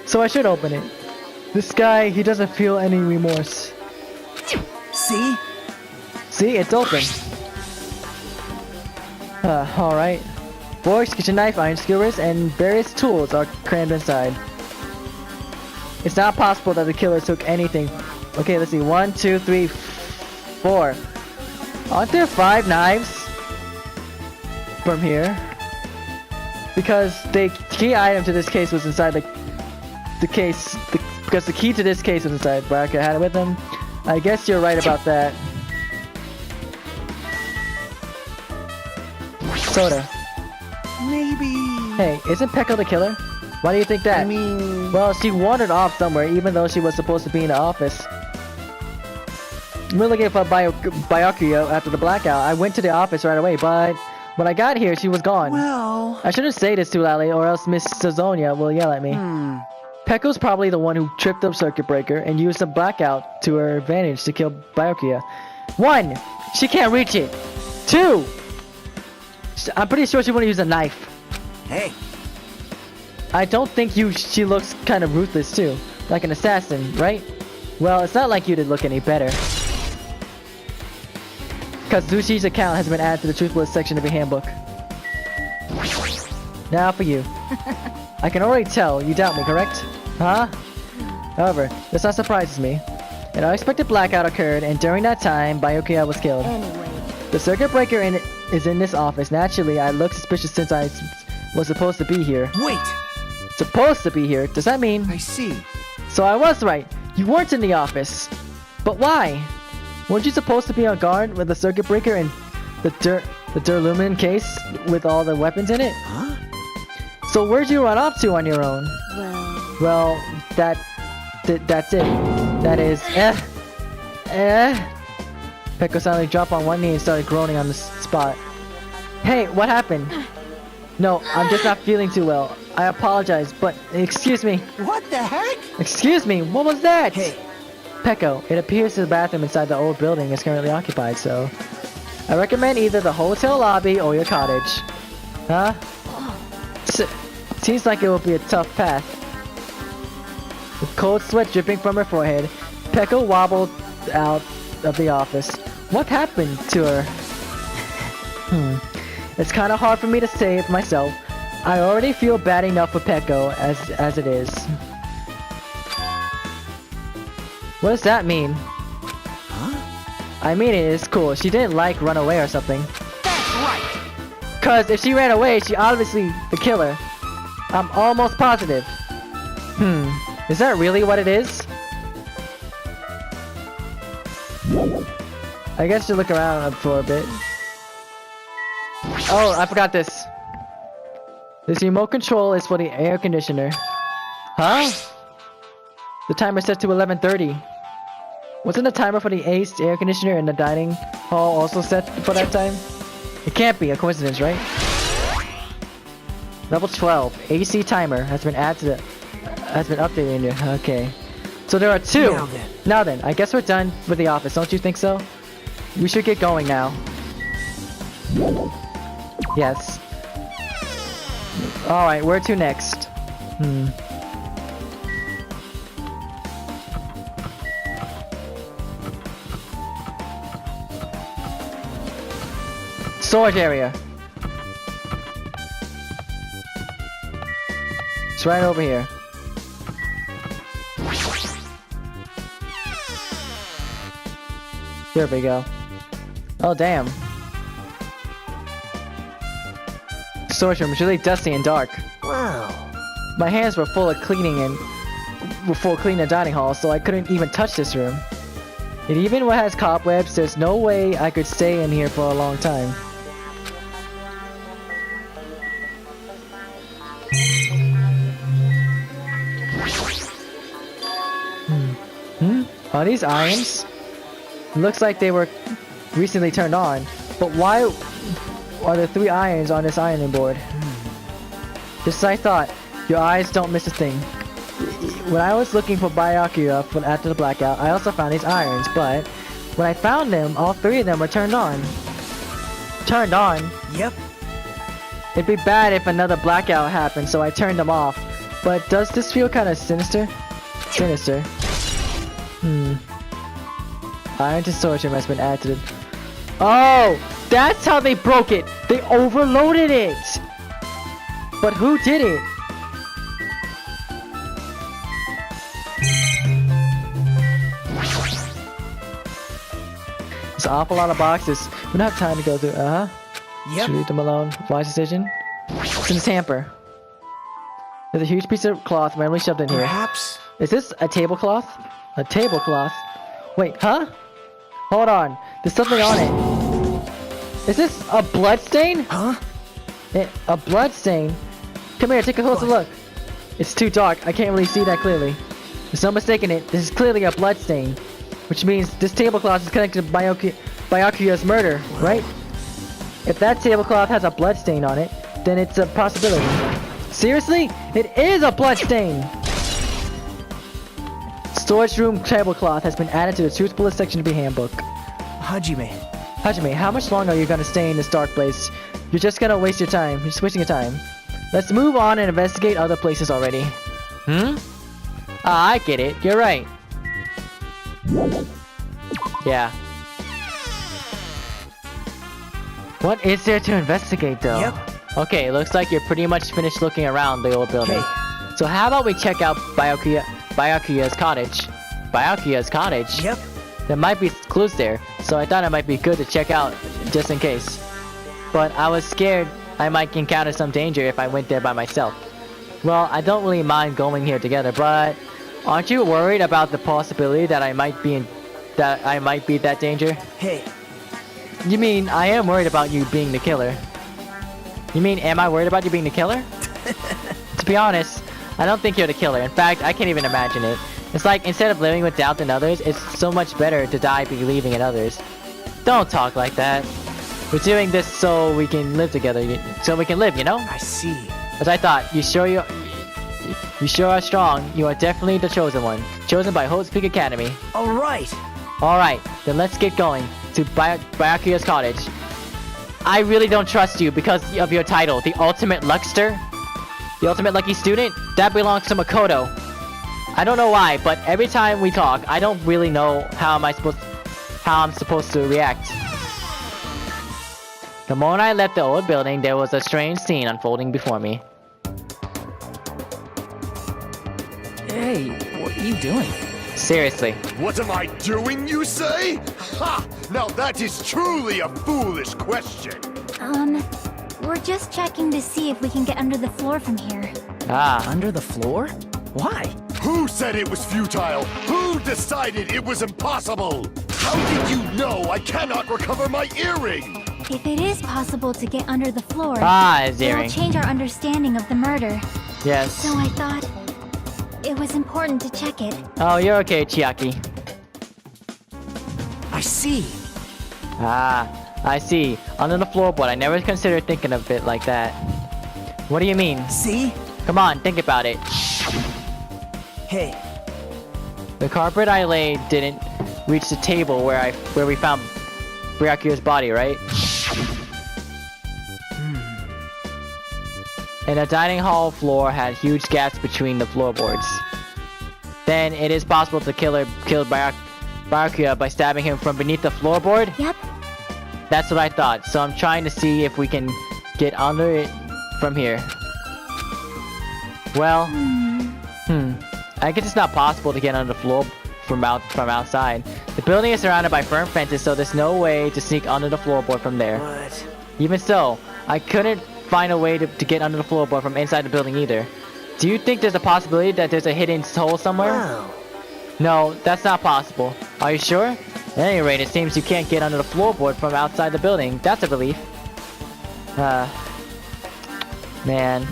So I should open it. This guy, he doesn't feel any remorse. See? See, it's open. Alright. Forks, kitchen knife, iron skewers, and various tools are crammed inside. It's not possible that the killer took anything. Okay, let's see. 1, 2, 3, 4. Aren't there 5 knives? From here, because the key item to this case was inside the case, because the key to this case was inside. Byakuya had it with him. I guess you're right about that. Soda. Maybe... Hey, isn't Peko the killer? Why do you think that? I mean... Well, she wandered off somewhere, even though she was supposed to be in the office. We're looking for Byakuya after the blackout. I went to the office right away, but when I got here, she was gone. Well... I shouldn't say this too loudly, or else Miss Sazonia will yell at me. Peko's probably the one who tripped the circuit breaker and used the blackout to her advantage to kill Byakuya. 1. She can't reach it. 2. I'm pretty sure she wouldn't use a knife. Hey. I don't think she looks kind of ruthless too. Like an assassin, right? Well, it's not like you to look any better. Kazuchi's account has been added to the Truthless section of your handbook. Now for you. I can already tell you doubt me, correct? Huh? However, this not surprises me. An unexpected blackout occurred, and during that time, Byakuya was killed. Anyway. The circuit breaker is in this office. Naturally, I look suspicious since I was supposed to be here. Wait. Supposed to be here? Does that mean? I see. So I was right. You weren't in the office. But why? Weren't you supposed to be on guard with the circuit breaker and the duralumin case with all the weapons in it? Huh? So where'd you run off to on your own? Well, That's it. That is, Peko suddenly dropped on one knee and started groaning on the spot. Hey, what happened? No, I'm just not feeling too well. I apologize, but excuse me. What the heck? Excuse me, what was that? Hey. Pecco, it appears the bathroom inside the old building is currently occupied, so I recommend either the hotel lobby or your cottage. Huh? Seems like it will be a tough path. With cold sweat dripping from her forehead, Pecco wobbled out of the office. What happened to her? It's kind of hard for me to say it myself. I already feel bad enough for Pecco as it is. What does that mean? Huh? I mean, it is cool. She didn't like run away or something. That's right. Cause if she ran away, she obviously the killer. I'm almost positive. Is that really what it is? I guess to look around for a bit. Oh, I forgot this. This remote control is for the air conditioner. Huh? The timer set to 11:30. Wasn't the timer for the AC air conditioner in the dining hall also set for that time? It can't be a coincidence, right? Level 12. AC timer has been updated in here. Okay. So there are two. Now then, I guess we're done with the office, don't you think so? We should get going now. Yes. Alright, where to next? Storage area. It's right over here. There we go. Oh, damn. Storage room is really dusty and dark. Wow. My hands were full of cleaning the dining hall, so I couldn't even touch this room. It even has cobwebs. There's no way I could stay in here for a long time. Are these irons? Looks like they were recently turned on, but why are there 3 irons on this ironing board? Just as I thought, your eyes don't miss a thing. When I was looking for Byakuya after the blackout, I also found these irons, but when I found them, all 3 of them were turned on. Turned on? Yep. It'd be bad if another blackout happened, so I turned them off. But does this feel kind of sinister? Sinister. Iron to storage room has been added to the... Oh! That's how they broke it! They overloaded it! But who did it? There's an awful lot of boxes. We don't have time to go through. Yep. Should leave them alone. Wise decision. It's in this hamper. There's a huge piece of cloth randomly shoved in here. Perhaps. Is this a tablecloth? A tablecloth? Wait, huh? Hold on. There's something on it. Is this a blood stain? Huh? A blood stain? Come here, take a closer look. It's too dark. I can't really see that clearly. There's no mistaking it. This is clearly a blood stain. Which means this tablecloth is connected to Byakuya's murder, right? If that tablecloth has a blood stain on it, then it's a possibility. Seriously? It is a blood stain! Storage room tablecloth has been added to the Truthfulest section of the handbook. Hajime, how much longer are you gonna stay in this dark place? You're just gonna waste your time. You're just wasting your time. Let's move on and investigate other places already. Ah, I get it. You're right. Yeah. What is there to investigate, though? Yep. Okay, looks like you're pretty much finished looking around the old building. Okay. So how about we check out Byakuya's cottage? Byakuya's cottage? Yep. There might be clues there, so I thought it might be good to check out, just in case. But I was scared I might encounter some danger if I went there by myself. Well, I don't really mind going here together, but aren't you worried about the possibility that I might be that danger? Hey. You mean I am worried about you being the killer? You mean am I worried about you being the killer? To be honest, I don't think you're the killer. In fact, I can't even imagine it. It's like, instead of living with doubt in others, it's so much better to die believing in others. Don't talk like that. We're doing this so we can live together, so we can live, you know? I see. As I thought, you sure You sure are strong. You are definitely the chosen one. Chosen by Hope's Peak Academy. All right. Alright, then let's get going to Byakuya's cottage. I really don't trust you because of your title, the Ultimate Luckster. The Ultimate Lucky Student? That belongs to Makoto. I don't know why, but every time we talk, I don't really know how I'm supposed to react. The moment I left the old building, there was a strange scene unfolding before me. Hey, what are you doing? Seriously. What am I doing, you say? Ha! Now that is truly a foolish question. We're just checking to see if we can get under the floor from here. Ah, Under the floor? Why? Who said it was futile? Who decided it was impossible? How did you know I cannot recover my earring? If it is possible to get under the floor, his it'll earring. change our understanding of the murder. Yes. So I thought it was important to check it. Oh, you're okay, Chiaki. I see. Ah, I see. Under the floorboard. I never considered thinking of it like that. What do you mean? See? Come on, think about it. Hey, The carpet I laid didn't reach the table where we found Byakuya's body, right? And the dining hall floor had huge gaps between the floorboards. Then it is possible to kill Byakuya by stabbing him from beneath the floorboard? Yep. That's what I thought, so I'm trying to see if we can get under it from here. Well, I guess it's not possible to get under the floor from outside. The building is surrounded by firm fences, so there's no way to sneak under the floorboard from there. what? Even so, I couldn't find a way to get under the floorboard from inside the building either. Do you think there's a possibility that there's a hidden hole somewhere? Wow. No, that's not possible. Are you sure? At any rate, it seems you can't get under the floorboard from outside the building. That's a relief. Man.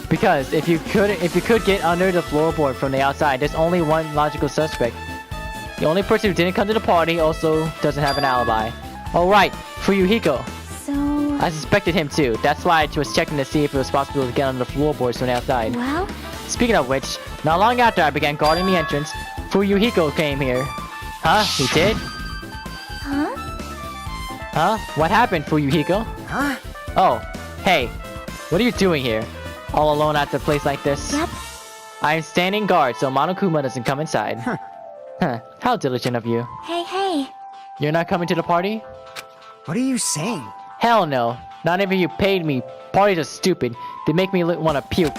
Because if you could get under the floorboard from the outside, there's only one logical suspect. The only person who didn't come to the party also doesn't have an alibi. Oh right, Fuyuhiko. So, I suspected him too. That's why I was checking to see if it was possible to get under the floorboards from the outside. well, Speaking of which, not long after I began guarding the entrance, Fuyuhiko came here. Huh? He did? huh? Huh? What happened, Fuyuhiko? Huh? Oh, hey. What are you doing here? All alone at a place like this? Yep. I'm standing guard so Monokuma doesn't come inside. Huh. How diligent of you. Hey. You're not coming to the party? What are you saying? Hell no. Not even you paid me. Parties are stupid. They make me want to puke.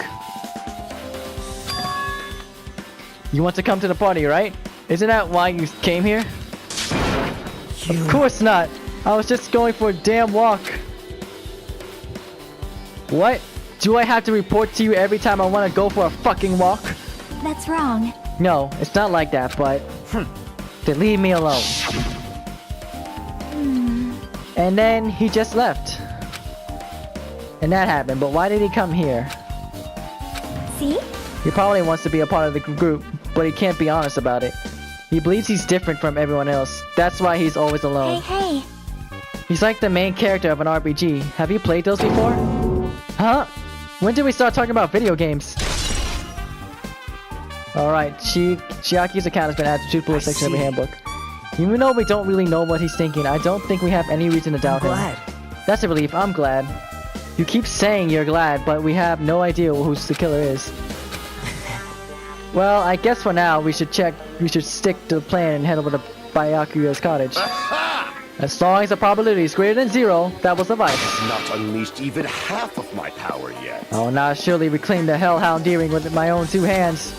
You want to come to the party, right? Isn't that why you came here? Of course not. I was just going for a damn walk. What? Do I have to report to you every time I want to go for a fucking walk? That's wrong. No, it's not like that, but... Then leave me alone. And then he just left. And that happened, but why did he come here? See? He probably wants to be a part of the group, but he can't be honest about it. He believes he's different from everyone else. That's why he's always alone. Hey. He's like the main character of an RPG. Have you played those before? Huh? When did we start talking about video games? Alright, Chiaki's account has been added to the police section of the handbook. Even though we don't really know what he's thinking, I don't think we have any reason to doubt him. Glad. That's a relief, I'm glad. You keep saying you're glad, but we have no idea who the killer is. Well, I guess for now, we should stick to the plan and head over to Byakuya's cottage. As long as the probability is greater than 0, that was the vice. Not unleashed even half of my power yet. I will now surely reclaim the Hellhound earring with my own 2 hands.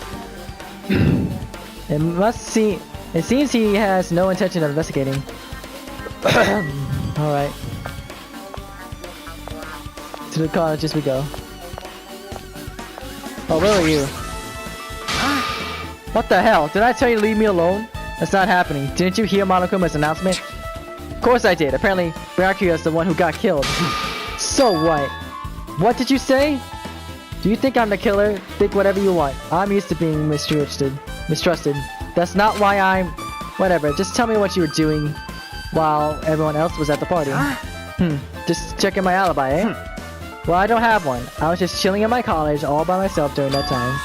It seems he has no intention of investigating. Alright. To the cottage as we go. Oh, where are you? What the hell? Did I tell you to leave me alone? That's not happening. Didn't you hear Monokuma's announcement? Of course I did. Apparently, Byakuya is the one who got killed. So what? What did you say? Do you think I'm the killer? Think whatever you want. I'm used to being mistrusted. That's not why I'm... Whatever, just tell me what you were doing. while everyone else was at the party. Just checking my alibi, eh? Well, I don't have one. I was just chilling in my college all by myself during that time.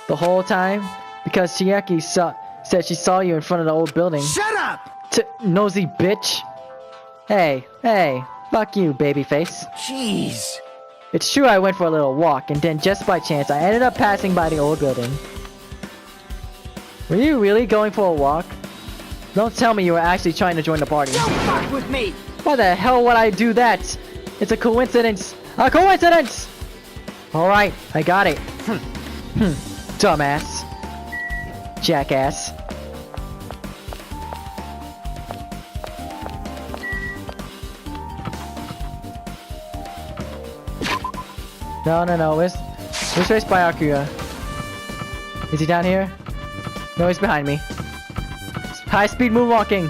The whole time? Because Chiaki said she saw you in front of the old building. Shut up! Nosy bitch. Hey, fuck you, babyface. Jeez. It's true I went for a little walk, and then just by chance I ended up passing by the old building. Were you really going for a walk? Don't tell me you were actually trying to join the party. Don't fuck with me! Why the hell would I do that? It's a coincidence. A coincidence! Alright, I got it. Dumbass. Jackass. No. Where's Byakuya? Is he down here? No, he's behind me. High-speed moonwalking.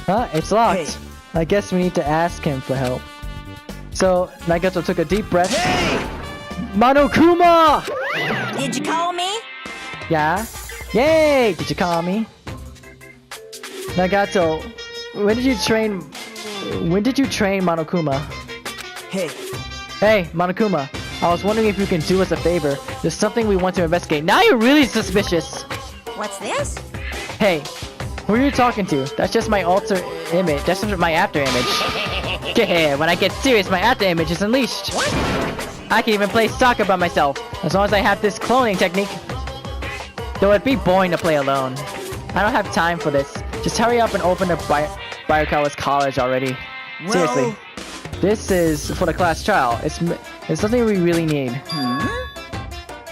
Huh? It's locked. Hey. I guess we need to ask him for help. So, Nagato took a deep breath. Hey! Monokuma! Did you call me? Yeah? Yay! Did you call me? Nagato, when did you train Monokuma? Hey. Hey, Monokuma, I was wondering if you can do us a favor. There's something we want to investigate. Now you're really suspicious! What's this? Hey, who are you talking to? That's just my alter image. That's just my after image. Yeah, when I get serious, my after image is unleashed. What? I can even play soccer by myself, as long as I have this cloning technique. Though it'd be boring to play alone. I don't have time for this. Just hurry up and open the Byakuya's college already. Well... Seriously. This is for the class trial. It's something we really need.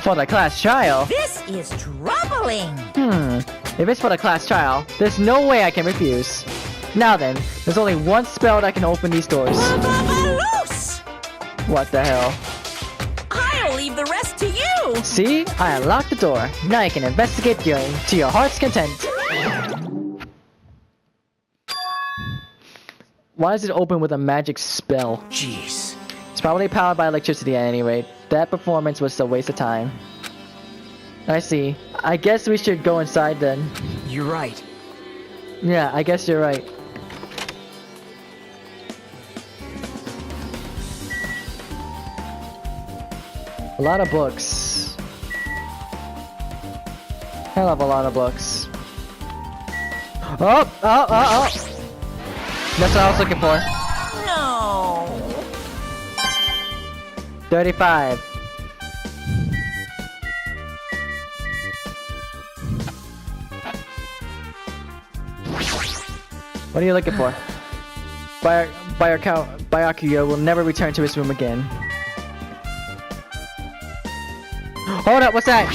For the class trial? This is troubling. If it's for the class trial, there's no way I can refuse. Now then, there's only one spell that can open these doors. Loose! What the hell? I'll leave the rest to you. See? I unlocked the door. Now you can investigate to your heart's content. Why is it open with a magic spell? Jeez. It's probably powered by electricity at any rate. That performance was a waste of time. I see. I guess we should go inside then. You're right. Yeah, I guess you're right. A lot of books. Hell of a lot of books. Oh! That's what I was looking for. No. 35. What are you looking for? Byakuya will never return to his room again. Hold up, what's that?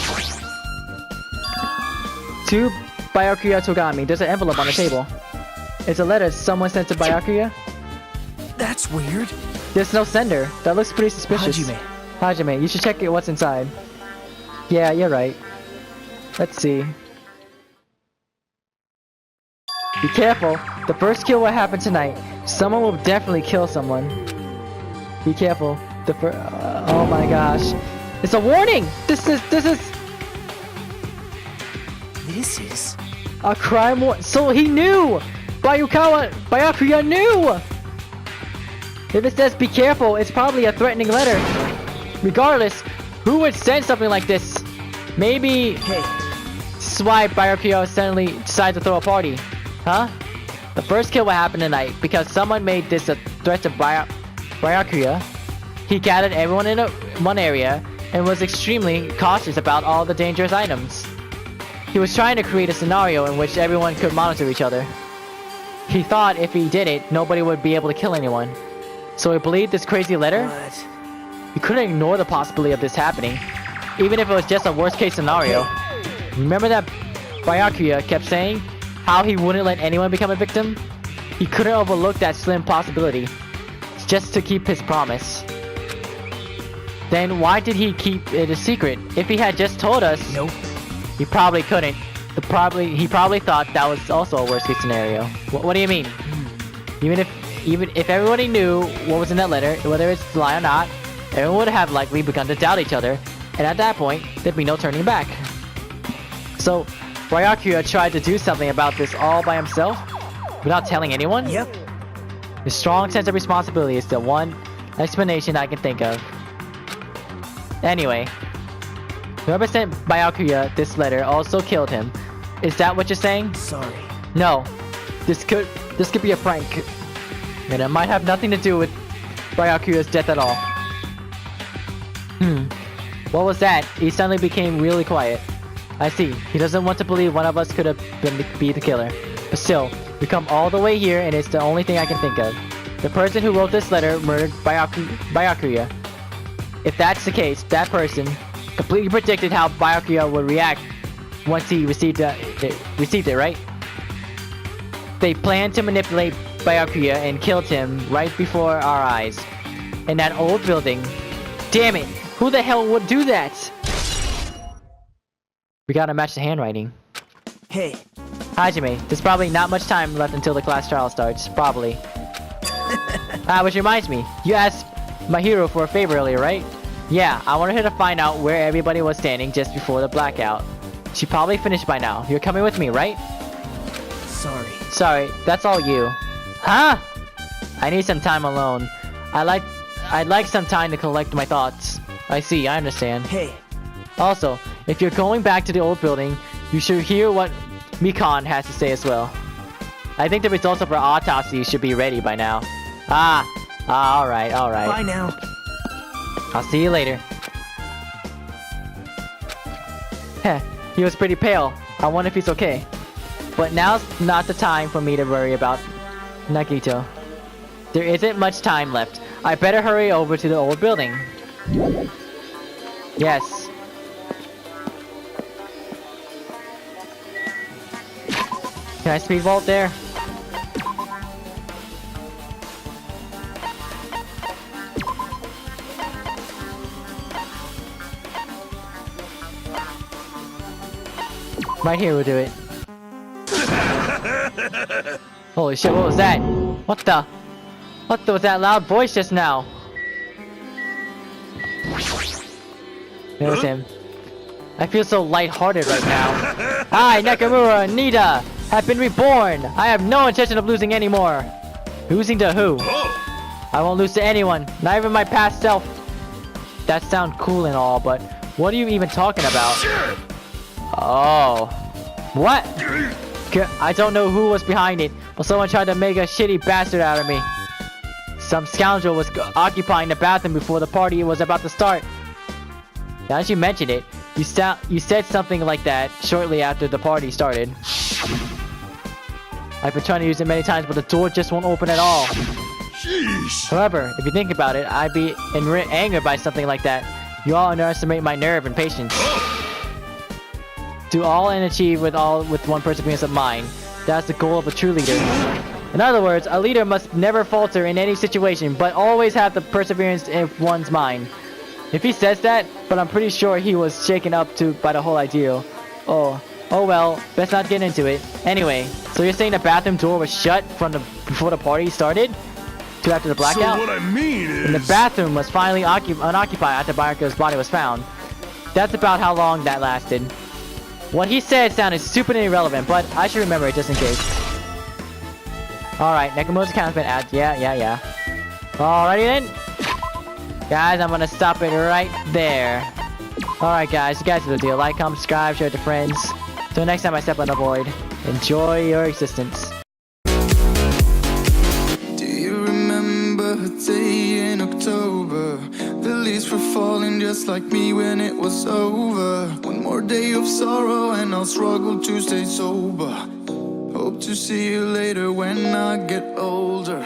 To Byakuya Togami. There's an envelope on the table. It's a letter someone sent to Byakuya. That's weird. There's no sender. That looks pretty suspicious. Hajime, you should check what's inside. Yeah, you're right. Let's see. Be careful. The first kill will happen tonight. Someone will definitely kill someone. Be careful. Oh my gosh. It's a warning! This is a crime so he knew! Byakuya knew! If it says be careful, it's probably a threatening letter. Regardless, who would send something like this? Maybe... Hey. This is why Byakuya suddenly decided to throw a party. Huh? The first kill will happen tonight because someone made this a threat to Byakuya. He gathered everyone in one area and was extremely cautious about all the dangerous items. He was trying to create a scenario in which everyone could monitor each other. He thought if he did it, nobody would be able to kill anyone. So he believed this crazy letter? What? He couldn't ignore the possibility of this happening, even if it was just a worst-case scenario. Remember that Byakuya kept saying how he wouldn't let anyone become a victim? He couldn't overlook that slim possibility, just to keep his promise. Then why did he keep it a secret? If he had just told us, Nope. he probably couldn't. He probably thought that was also a worst-case scenario. What do you mean? Even if everybody knew what was in that letter, whether it's a lie or not, everyone would have likely begun to doubt each other, and at that point, there'd be no turning back. So, Byakuya tried to do something about this all by himself without telling anyone? Yep. His strong sense of responsibility is the one explanation I can think of. Anyway, whoever sent Byakuya this letter also killed him. Is that what you're saying? Sorry. No. This could be a prank. And it might have nothing to do with Byakuya's death at all. What was that? He suddenly became really quiet. I see. He doesn't want to believe one of us could have be the killer. But still, we come all the way here and it's the only thing I can think of. The person who wrote this letter murdered Byakuya. If that's the case, that person completely predicted how Byakuya would react once he received it, right? They planned to manipulate Byakuya and killed him right before our eyes. In that old building. Damn it! Who the hell would do that? We gotta match the handwriting. Hey. Hajime, there's probably not much time left until the class trial starts. Probably. Which reminds me, you asked my hero for a favor earlier, right? Yeah, I wanted her to find out where everybody was standing just before the blackout. She probably finished by now. You're coming with me, right? Sorry, that's all you. Huh? I need some time alone. I'd like some time to collect my thoughts. I see, I understand. Hey. Also, if you're going back to the old building, you should hear what Mikan has to say as well. I think the results of her autopsy should be ready by now. Alright. Bye now. I'll see you later. Heh, he was pretty pale. I wonder if he's okay. But now's not the time for me to worry about Nagito. There isn't much time left. I better hurry over to the old building. Yes. Can I speed vault there? Right here will do it. Holy shit, what was that? What was that loud voice just now? There's him. I feel so lighthearted right now. I, Nakamura and Nida, have been reborn. I have no intention of losing anymore. Losing to who? I won't lose to anyone, not even my past self. That sounds cool and all, but what are you even talking about? Oh. What? I don't know who was behind it, but someone tried to make a shitty bastard out of me. Some scoundrel was occupying the bathroom before the party was about to start. Now that you mentioned it, you said something like that shortly after the party started. I've been trying to use it many times, but the door just won't open at all. Sheesh. However, if you think about it, I'd be angered by something like that. You all underestimate my nerve and patience. Do all and achieve with one perseverance of mine. That's the goal of a true leader. In other words, a leader must never falter in any situation, but always have the perseverance in one's mind. If he says that, but I'm pretty sure he was shaken up by the whole idea. Oh well, best not get into it. Anyway, so you're saying the bathroom door was shut before the party started? To after the blackout? So what I mean is... And the bathroom was finally unoccupied after Byakuya's body was found. That's about how long that lasted. What he said sounded stupid and irrelevant, but I should remember it just in case. Alright, Nakamura's account's been added. Yeah. Alrighty then. Guys, I'm gonna stop it right there. Alright guys, you guys know the deal. Like, comment, subscribe, share it to friends. Till next time I step on the void, enjoy your existence. Do you remember a day in October? The leaves were falling just like me when it was over. One more day of sorrow and I'll struggle to stay sober. Hope to see you later when I get older.